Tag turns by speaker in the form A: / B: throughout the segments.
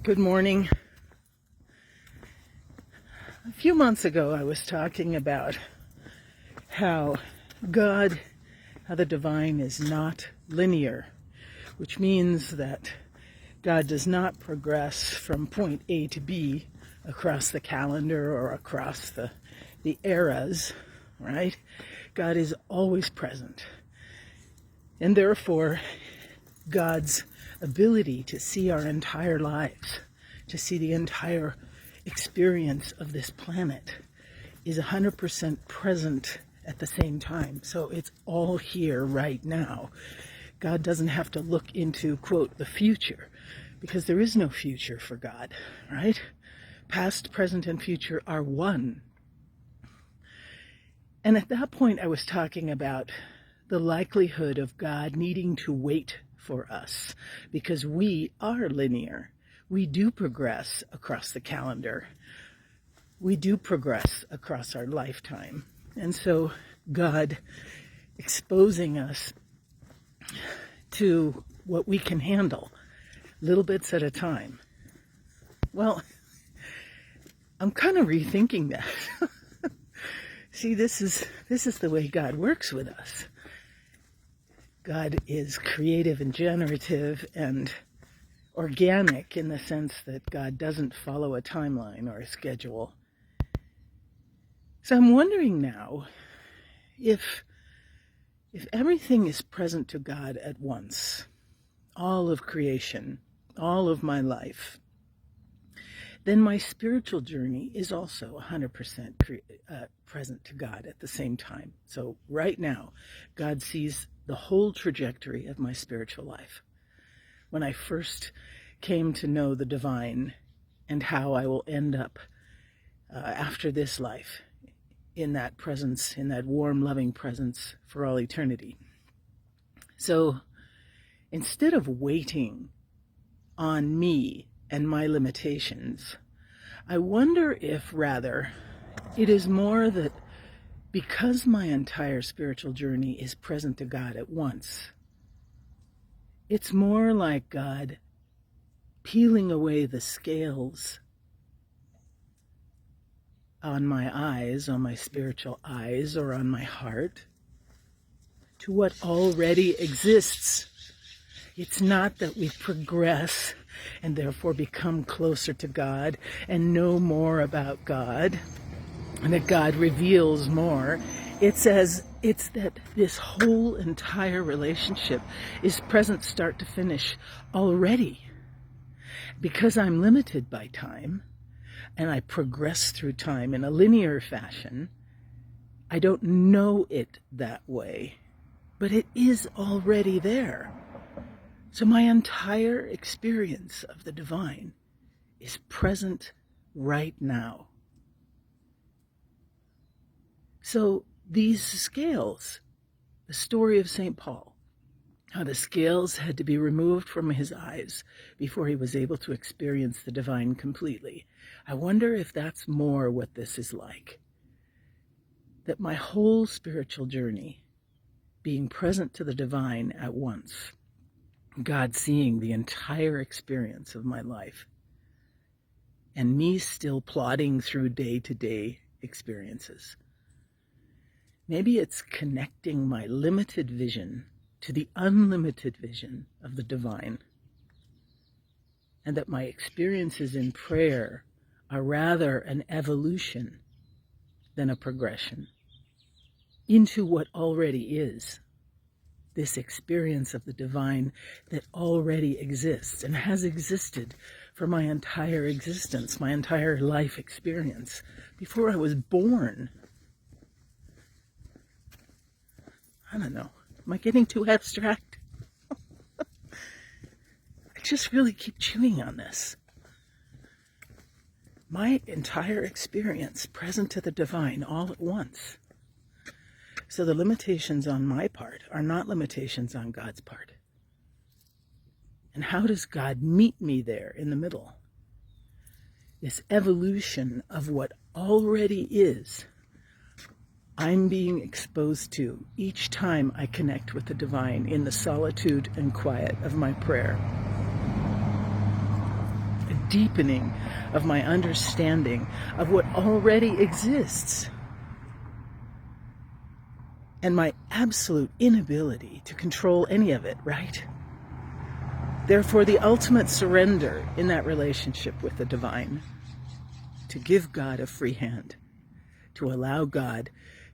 A: Good morning. A few months ago, I was talking about how the divine is not linear, which means that God does not progress from point A to B across the calendar or across the eras, right? God is always present. And therefore, God's ability to see our entire lives, to see the entire experience of this planet, is 100% present at the same time. So it's all here right now. God doesn't have to look into, quote, the future, because there is no future for God, right? Past, present, and future are one. And at that point, I was talking about the likelihood of God needing to wait for us, because we are linear. We do progress across the calendar. We do progress across our lifetime. And so God exposing us to what we can handle, little bits at a time. Well, I'm kind of rethinking that. See, this is the way God works with us. God is creative and generative and organic in the sense that God doesn't follow a timeline or a schedule. So I'm wondering now if everything is present to God at once, all of creation, all of my life, then my spiritual journey is also 100% present to God at the same time. So right now, God sees the whole trajectory of my spiritual life. When I first came to know the divine and how I will end up after this life in that presence, in that warm, loving presence for all eternity. So instead of waiting on me and my limitations, I wonder if rather it is more that because my entire spiritual journey is present to God at once, it's more like God peeling away the scales on my eyes, on my spiritual eyes, or on my heart, to what already exists. It's not that we progress and therefore become closer to God and know more about God, and that God reveals more. It's that this whole entire relationship is present start to finish already. Because I'm limited by time, and I progress through time in a linear fashion, I don't know it that way, but it is already there. So my entire experience of the divine is present right now. So these scales, the story of St. Paul, how the scales had to be removed from his eyes before he was able to experience the divine completely. I wonder if that's more what this is like. That my whole spiritual journey, being present to the divine at once, God seeing the entire experience of my life, and me still plodding through day-to-day experiences. Maybe it's connecting my limited vision to the unlimited vision of the divine, and that my experiences in prayer are rather an evolution than a progression into what already is, this experience of the divine that already exists and has existed for my entire existence, my entire life experience, before I was born. I don't know. Am I getting too abstract? I just really keep chewing on this. My entire experience present to the divine all at once. So the limitations on my part are not limitations on God's part. And how does God meet me there in the middle? This evolution of what already is, I'm being exposed to each time I connect with the divine in the solitude and quiet of my prayer. deepening of my understanding of what already exists, and my absolute inability to control any of it, right? Therefore, the ultimate surrender in that relationship with the divine, to give God a free hand, to allow God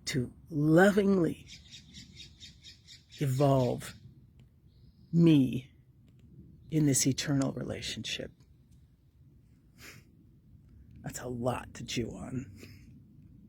A: to lovingly evolve me in this eternal relationship. That's a lot to chew on.